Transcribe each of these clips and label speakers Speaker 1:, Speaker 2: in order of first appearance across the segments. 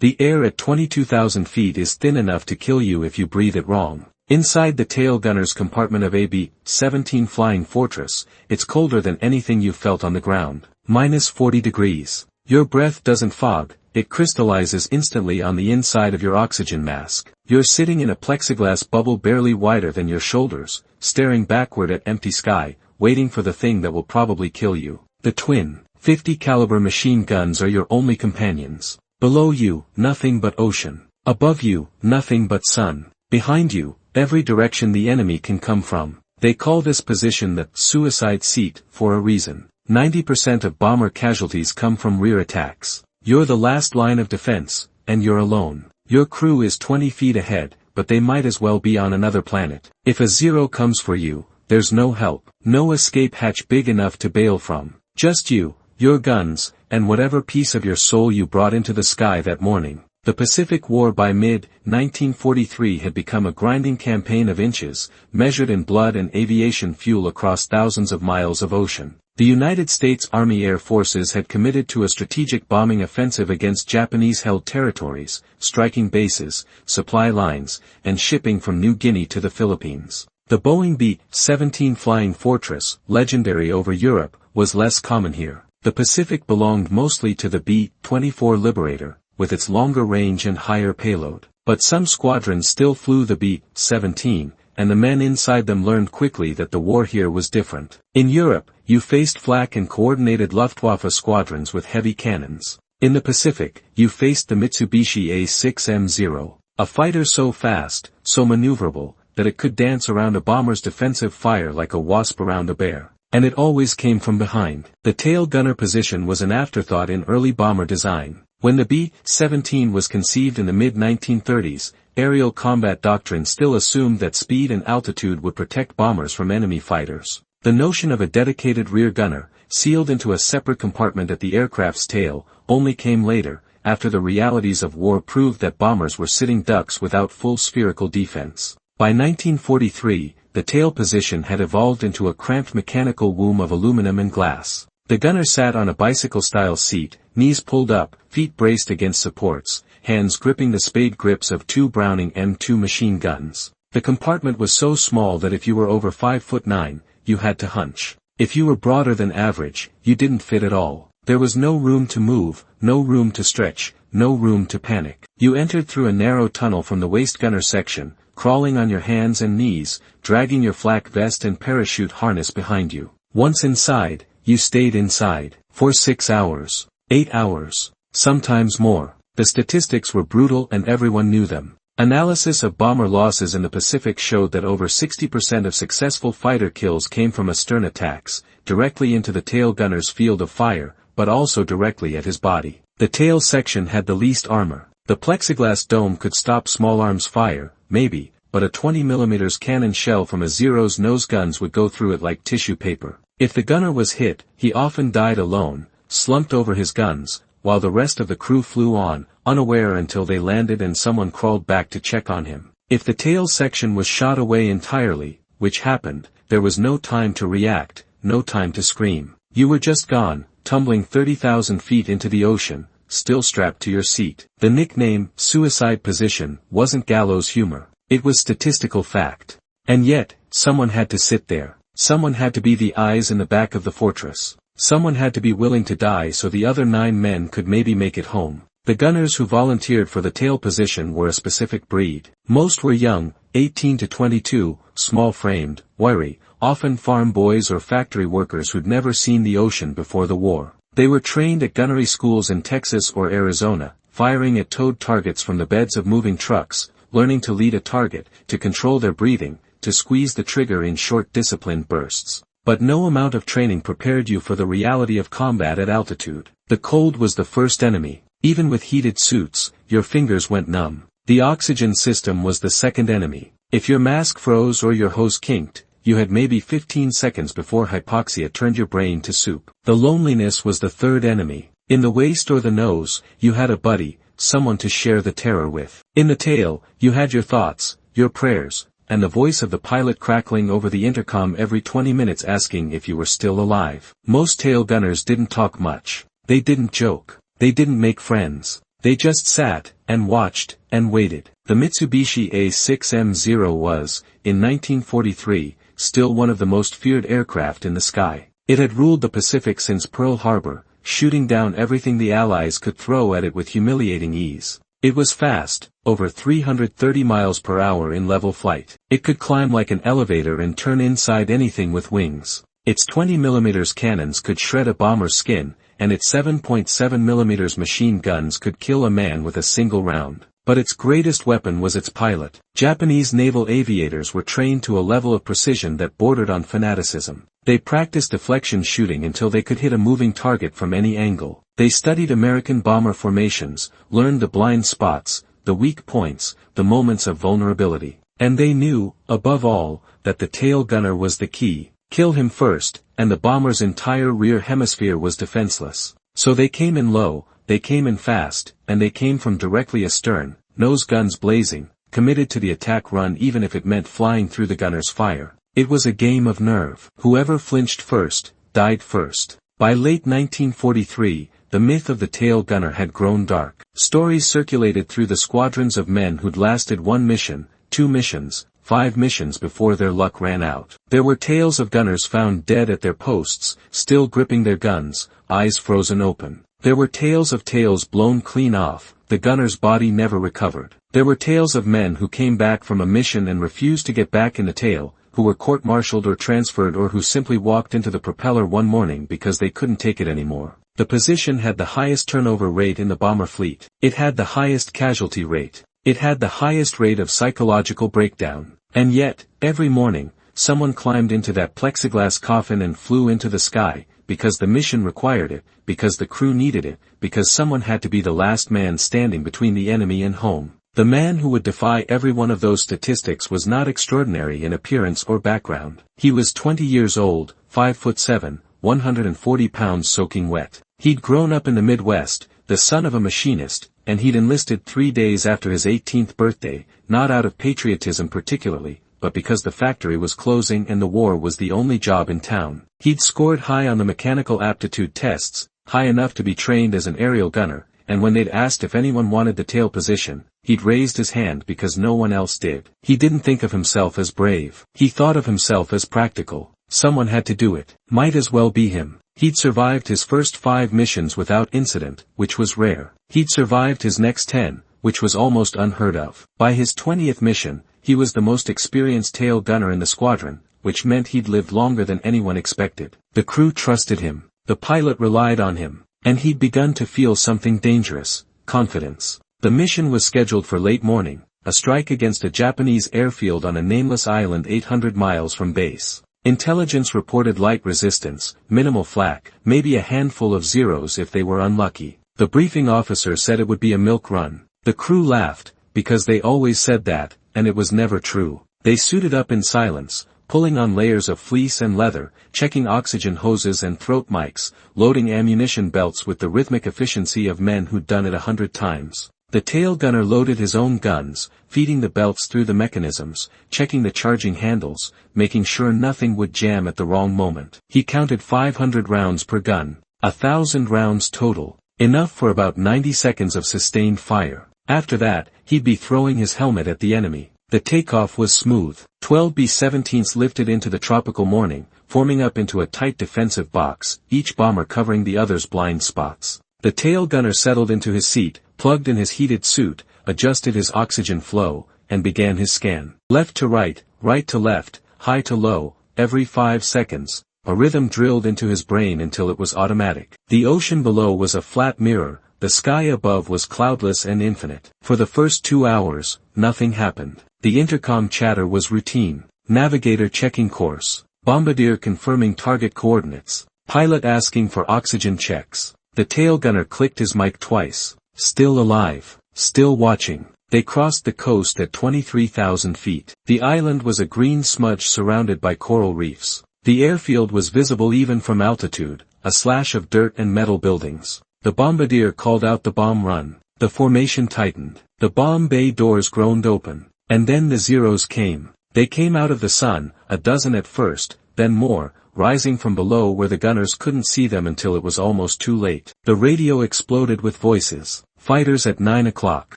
Speaker 1: The air at 22,000 feet is thin enough to kill you if you breathe it wrong. Inside the tail gunner's compartment of a B-17 Flying Fortress, it's colder than anything you've felt on the ground. -40 degrees. Your breath doesn't fog, it crystallizes instantly on the inside of your oxygen mask. You're sitting in a plexiglass bubble barely wider than your shoulders, staring backward at empty sky, waiting for the thing that will probably kill you. The twin, 50 caliber machine guns are your only companions. Below you, nothing but ocean. Above you, nothing but sun. Behind you, every direction the enemy can come from. They call this position the suicide seat for a reason. 90% of bomber casualties come from rear attacks. You're the last line of defense, and you're alone. Your crew is 20 feet ahead, but they might as well be on another planet. If a zero comes for you, there's no help, no escape hatch big enough to bail from. Just you, your guns, and whatever piece of your soul you brought into the sky that morning. The Pacific War by mid-1943 had become a grinding campaign of inches, measured in blood and aviation fuel across thousands of miles of ocean. The United States Army Air Forces had committed to a strategic bombing offensive against Japanese-held territories, striking bases, supply lines, and shipping from New Guinea to the Philippines. The Boeing B-17 Flying Fortress, legendary over Europe, was less common here. The Pacific belonged mostly to the B-24 Liberator, with its longer range and higher payload. But some squadrons still flew the B-17, and the men inside them learned quickly that the war here was different. In Europe, you faced flak and coordinated Luftwaffe squadrons with heavy cannons. In the Pacific, you faced the Mitsubishi A-6M0, a fighter so fast, so maneuverable, that it could dance around a bomber's defensive fire like a wasp around a bear. And it always came from behind. The tail gunner position was an afterthought in early bomber design. When the B-17 was conceived in the mid-1930s, aerial combat doctrine still assumed that speed and altitude would protect bombers from enemy fighters. The notion of a dedicated rear gunner, sealed into a separate compartment at the aircraft's tail, only came later, after the realities of war proved that bombers were sitting ducks without full spherical defense. By 1943, the tail position had evolved into a cramped mechanical womb of aluminum and glass. The gunner sat on a bicycle-style seat, knees pulled up, feet braced against supports, hands gripping the spade grips of two Browning M2 machine guns. The compartment was so small that if you were over 5'9", you had to hunch. If you were broader than average, you didn't fit at all. There was no room to move, no room to stretch, no room to panic. You entered through a narrow tunnel from the waist gunner section, crawling on your hands and knees, dragging your flak vest and parachute harness behind you. Once inside, you stayed inside, for 6 hours, 8 hours, sometimes more. The statistics were brutal and everyone knew them. Analysis of bomber losses in the Pacific showed that over 60% of successful fighter kills came from astern attacks, directly into the tail gunner's field of fire, but also directly at his body. The tail section had the least armor. The plexiglass dome could stop small arms fire, maybe, but a 20mm cannon shell from a Zero's nose guns would go through it like tissue paper. If the gunner was hit, he often died alone, slumped over his guns, while the rest of the crew flew on, unaware until they landed and someone crawled back to check on him. If the tail section was shot away entirely, which happened, there was no time to react, no time to scream. You were just gone, tumbling 30,000 feet into the ocean, still strapped to your seat. The nickname, suicide position, wasn't gallows humor. It was statistical fact. And yet, someone had to sit there. Someone had to be the eyes in the back of the fortress. Someone had to be willing to die so the other 9 men could maybe make it home. The gunners who volunteered for the tail position were a specific breed. Most were young, 18 to 22, small-framed, wiry, often farm boys or factory workers who'd never seen the ocean before the war. They were trained at gunnery schools in Texas or Arizona, firing at towed targets from the beds of moving trucks, learning to lead a target, to control their breathing, to squeeze the trigger in short disciplined bursts. But no amount of training prepared you for the reality of combat at altitude. The cold was the first enemy. Even with heated suits, your fingers went numb. The oxygen system was the second enemy. If your mask froze or your hose kinked, you had maybe 15 seconds before hypoxia turned your brain to soup. The loneliness was the third enemy. In the waist or the nose, you had a buddy, someone to share the terror with. In the tail, you had your thoughts, your prayers, and the voice of the pilot crackling over the intercom every 20 minutes asking if you were still alive. Most tail gunners didn't talk much. They didn't joke. They didn't make friends. They just sat, and watched, and waited. The Mitsubishi A6M0 was, in 1943, still one of the most feared aircraft in the sky. It had ruled the Pacific since Pearl Harbor, shooting down everything the Allies could throw at it with humiliating ease. It was fast, over 330 miles per hour in level flight. It could climb like an elevator and turn inside anything with wings. Its 20mm cannons could shred a bomber's skin, and its 7.7mm machine guns could kill a man with a single round. But its greatest weapon was its pilot. Japanese naval aviators were trained to a level of precision that bordered on fanaticism. They practiced deflection shooting until they could hit a moving target from any angle. They studied American bomber formations, learned the blind spots, the weak points, the moments of vulnerability. And they knew, above all, that the tail gunner was the key. Kill him first, and the bomber's entire rear hemisphere was defenseless. So they came in low, they came in fast, and they came from directly astern, nose guns blazing, committed to the attack run even if it meant flying through the gunner's fire. It was a game of nerve. Whoever flinched first, died first. By late 1943, the myth of the tail gunner had grown dark. Stories circulated through the squadrons of men who'd lasted 1 mission, 2 missions, 5 missions before their luck ran out. There were tales of gunners found dead at their posts, still gripping their guns, eyes frozen open. There were tales of tails blown clean off, the gunner's body never recovered. There were tales of men who came back from a mission and refused to get back in the tail, who were court-martialed or transferred or who simply walked into the propeller one morning because they couldn't take it anymore. The position had the highest turnover rate in the bomber fleet. It had the highest casualty rate. It had the highest rate of psychological breakdown. And yet, every morning, someone climbed into that plexiglass coffin and flew into the sky, because the mission required it, because the crew needed it, because someone had to be the last man standing between the enemy and home. The man who would defy every one of those statistics was not extraordinary in appearance or background. He was 20 years old, 5'7", 140 pounds soaking wet. He'd grown up in the Midwest, the son of a machinist, and he'd enlisted 3 days after his 18th birthday, not out of patriotism particularly, but because the factory was closing and the war was the only job in town. He'd scored high on the mechanical aptitude tests, high enough to be trained as an aerial gunner, and when they'd asked if anyone wanted the tail position, he'd raised his hand because no one else did. He didn't think of himself as brave. He thought of himself as practical. Someone had to do it. Might as well be him. He'd survived his first 5 missions without incident, which was rare. He'd survived his next 10, which was almost unheard of. By his 20th mission, he was the most experienced tail gunner in the squadron, which meant he'd lived longer than anyone expected. The crew trusted him. The pilot relied on him. And he'd begun to feel something dangerous, confidence. The mission was scheduled for late morning, a strike against a Japanese airfield on a nameless island 800 miles from base. Intelligence reported light resistance, minimal flak, maybe a handful of zeros if they were unlucky. The briefing officer said it would be a milk run. The crew laughed, because they always said that, and it was never true. They suited up in silence, pulling on layers of fleece and leather, checking oxygen hoses and throat mics, loading ammunition belts with the rhythmic efficiency of men who'd done it 100 times. The tail gunner loaded his own guns, feeding the belts through the mechanisms, checking the charging handles, making sure nothing would jam at the wrong moment. He counted 500 rounds per gun, 1,000 rounds total, enough for about 90 seconds of sustained fire. After that, he'd be throwing his helmet at the enemy. The takeoff was smooth. 12 B-17s lifted into the tropical morning, forming up into a tight defensive box, each bomber covering the other's blind spots. The tail gunner settled into his seat, plugged in his heated suit, adjusted his oxygen flow, and began his scan. Left to right to left, high to low, every 5 seconds, a rhythm drilled into his brain until it was automatic. The ocean below was a flat mirror, the sky above was cloudless and infinite. For the first 2 hours, nothing happened. The intercom chatter was routine. Navigator checking course. Bombardier confirming target coordinates. Pilot asking for oxygen checks. The tail gunner clicked his mic twice. Still alive. Still watching. They crossed the coast at 23,000 feet. The island was a green smudge surrounded by coral reefs. The airfield was visible even from altitude, a slash of dirt and metal buildings. The bombardier called out the bomb run. The formation tightened. The bomb bay doors groaned open. And then the zeros came. They came out of the sun, a dozen at first, then more, rising from below where the gunners couldn't see them until it was almost too late. The radio exploded with voices. Fighters at 9 o'clock.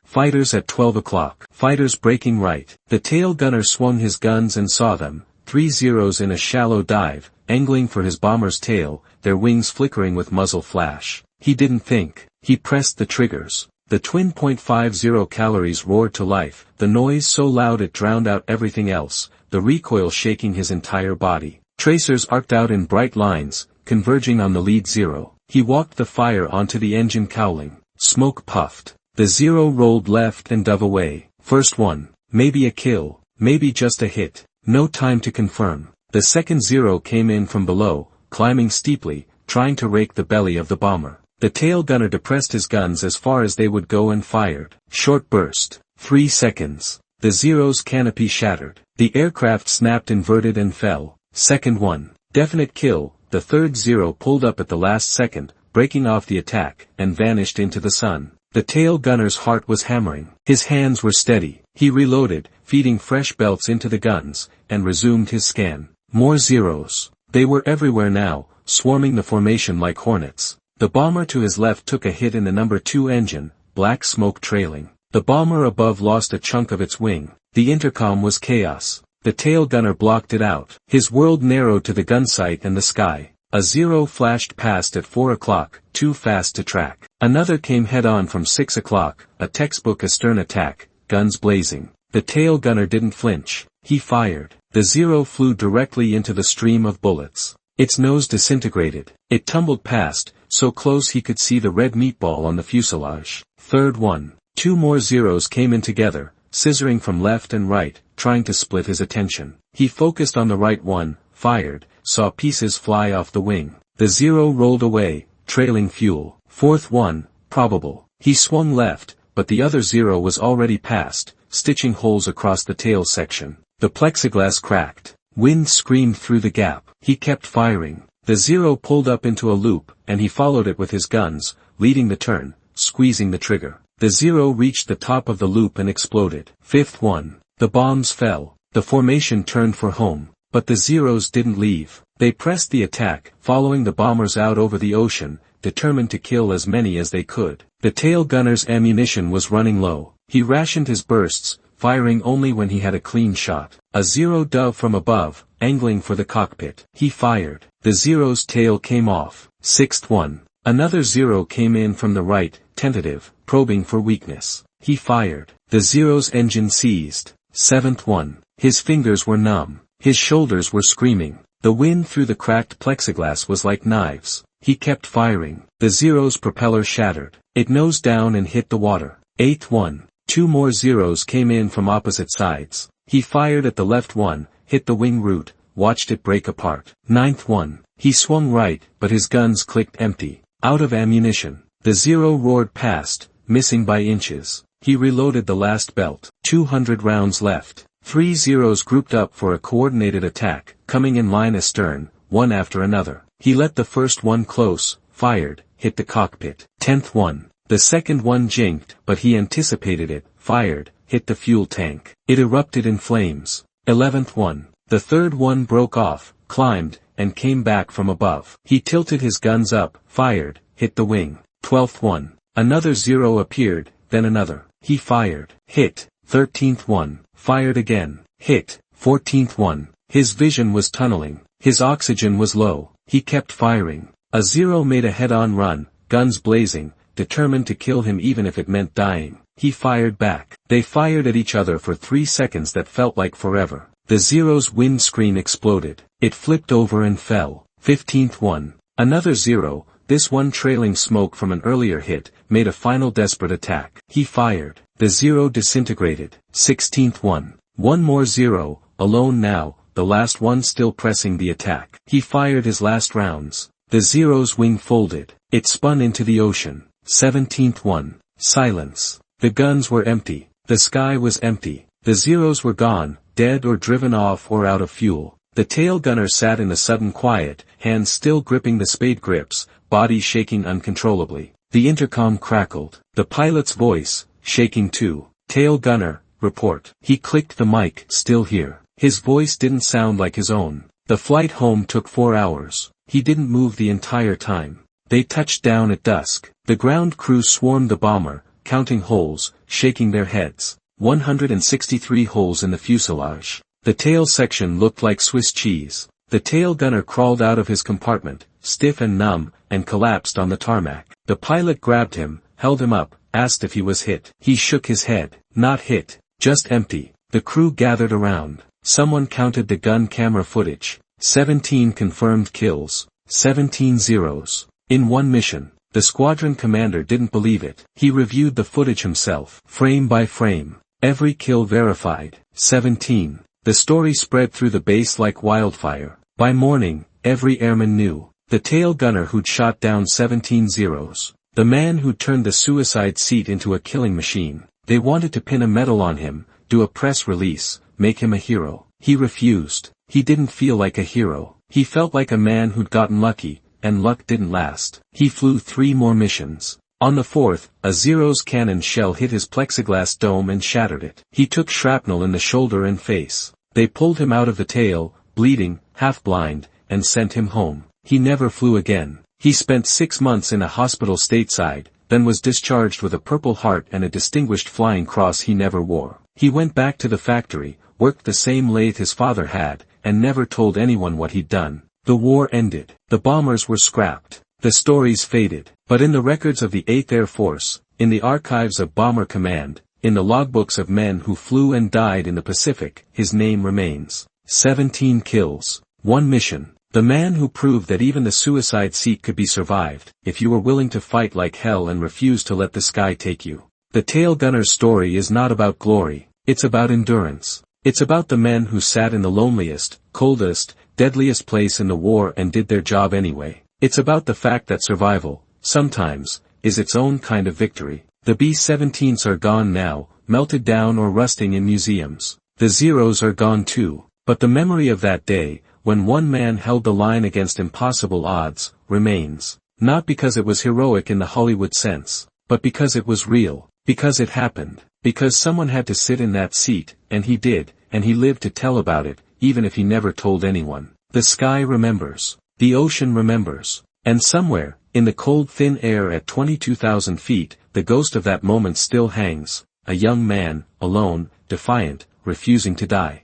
Speaker 1: Fighters at 12 o'clock. Fighters breaking right. The tail gunner swung his guns and saw them. 3 Zeros in a shallow dive, angling for his bomber's tail, their wings flickering with muzzle flash. He didn't think. He pressed the triggers. The twin .50 calories roared to life, the noise so loud it drowned out everything else, the recoil shaking his entire body. Tracers arced out in bright lines, converging on the lead Zero. He walked the fire onto the engine cowling. Smoke puffed. The Zero rolled left and dove away. First one. Maybe a kill. Maybe just a hit. No time to confirm. The second Zero came in from below, climbing steeply, trying to rake the belly of the bomber. The tail gunner depressed his guns as far as they would go and fired. Short burst. 3 seconds. The Zero's canopy shattered. The aircraft snapped inverted and fell. Second one. Definite kill. The third Zero pulled up at the last second, breaking off the attack, and vanished into the sun. The tail gunner's heart was hammering. His hands were steady. He reloaded, feeding fresh belts into the guns, and resumed his scan. More Zeros. They were everywhere now, swarming the formation like hornets. The bomber to his left took a hit in the number 2 engine, black smoke trailing. The bomber above lost a chunk of its wing. The intercom was chaos. The tail gunner blocked it out. His world narrowed to the gun sight and the sky. A Zero flashed past at 4 o'clock, too fast to track. Another came head-on from 6 o'clock, a textbook astern attack, guns blazing. The tail gunner didn't flinch. He fired. The Zero flew directly into the stream of bullets. Its nose disintegrated. It tumbled past, so close he could see the red meatball on the fuselage. Third one. 2 more Zeros came in together, scissoring from left and right, trying to split his attention. He focused on the right one, fired, saw pieces fly off the wing. The Zero rolled away, trailing fuel. Fourth one, probable. He swung left, but the other Zero was already past, stitching holes across the tail section. The plexiglass cracked. Wind screamed through the gap. He kept firing. The Zero pulled up into a loop, and he followed it with his guns, leading the turn, squeezing the trigger. The Zero reached the top of the loop and exploded. Fifth one. The bombs fell. The formation turned for home. But the Zeros didn't leave. They pressed the attack, following the bombers out over the ocean, determined to kill as many as they could. The tail gunner's ammunition was running low. He rationed his bursts, firing only when he had a clean shot. A Zero dove from above, angling for the cockpit. He fired. The Zero's tail came off. Sixth one. Another Zero came in from the right, tentative, probing for weakness. He fired. The Zero's engine seized. Seventh one. His fingers were numb. His shoulders were screaming. The wind through the cracked plexiglass was like knives. He kept firing. The Zero's propeller shattered. It nosed down and hit the water. Eighth one. 2 more Zeros came in from opposite sides. He fired at the left one, hit the wing root, watched it break apart. Ninth one. He swung right, but his guns clicked empty. Out of ammunition. The Zero roared past, missing by inches. He reloaded the last belt. 200 rounds left. 3 Zeros grouped up for a coordinated attack, coming in line astern, one after another. He let the first one close, fired, hit the cockpit. 10th one. The second one jinked, but he anticipated it, fired, hit the fuel tank. It erupted in flames. 11th one. The third one broke off, climbed, and came back from above. He tilted his guns up, fired, hit the wing. 12th one. Another Zero appeared, then another. He fired, hit. 13th one. Fired again, hit. 14th one. His vision was tunneling. His oxygen was low. He kept firing. A Zero made a head-on run, guns blazing, determined to kill him even if it meant dying. He fired back. They fired at each other for 3 seconds that felt like forever. The Zero's windscreen exploded. It flipped over and fell. 15th one. Another Zero, this one trailing smoke from an earlier hit, made a final desperate attack. He fired. The Zero disintegrated. 16th one. One more Zero, alone now, the last one still pressing the attack. He fired his last rounds. The Zero's wing folded. It spun into the ocean. 17th one. Silence. The guns were empty. The sky was empty. The Zeros were gone, dead or driven off or out of fuel. The tail gunner sat in a sudden quiet, hands still gripping the spade grips, body shaking uncontrollably. The intercom crackled. The pilot's voice, shaking too. Tail gunner, report. He clicked the mic, still here. His voice didn't sound like his own. The flight home took 4 hours. He didn't move the entire time. They touched down at dusk. The ground crew swarmed the bomber, counting holes, shaking their heads. 163 holes in the fuselage. The tail section looked like Swiss cheese. The tail gunner crawled out of his compartment, stiff and numb, and collapsed on the tarmac. The pilot grabbed him, held him up, asked if he was hit. He shook his head. Not hit, just empty. The crew gathered around. Someone counted the gun camera footage. 17 confirmed kills. 17 zeros. In one mission. The squadron commander didn't believe it. He reviewed the footage himself, frame by frame. Every kill verified. 17. The story spread through the base like wildfire. By morning, every airman knew. The tail gunner who'd shot down 17 zeros. The man who'd turned the suicide seat into a killing machine. They wanted to pin a medal on him, do a press release, make him a hero. He refused. He didn't feel like a hero. He felt like a man who'd gotten lucky, and luck didn't last. He flew 3 more missions. On the 4th, a Zero's cannon shell hit his plexiglass dome and shattered it. He took shrapnel in the shoulder and face. They pulled him out of the tail, bleeding, half-blind, and sent him home. He never flew again. He spent 6 months in a hospital stateside, then was discharged with a Purple Heart and a Distinguished Flying Cross he never wore. He went back to the factory, worked the same lathe his father had, and never told anyone what he'd done. The war ended. The bombers were scrapped. The stories faded. But in the records of the 8th Air Force, in the archives of Bomber Command, in the logbooks of men who flew and died in the Pacific, his name remains. 17 kills. 1 mission. The man who proved that even the suicide seat could be survived, if you were willing to fight like hell and refuse to let the sky take you. The tail gunner's story is not about glory. It's about endurance. It's about the men who sat in the loneliest, coldest, deadliest place in the war and did their job anyway. It's about the fact that survival, sometimes, is its own kind of victory. The B-17s are gone now, melted down or rusting in museums. The Zeros are gone too, but the memory of that day, when one man held the line against impossible odds, remains. Not because it was heroic in the Hollywood sense, but because it was real, because it happened, because someone had to sit in that seat, and he did, and he lived to tell about it, even if he never told anyone. The sky remembers. The ocean remembers. And somewhere, in the cold thin air at 22,000 feet, the ghost of that moment still hangs, a young man, alone, defiant, refusing to die.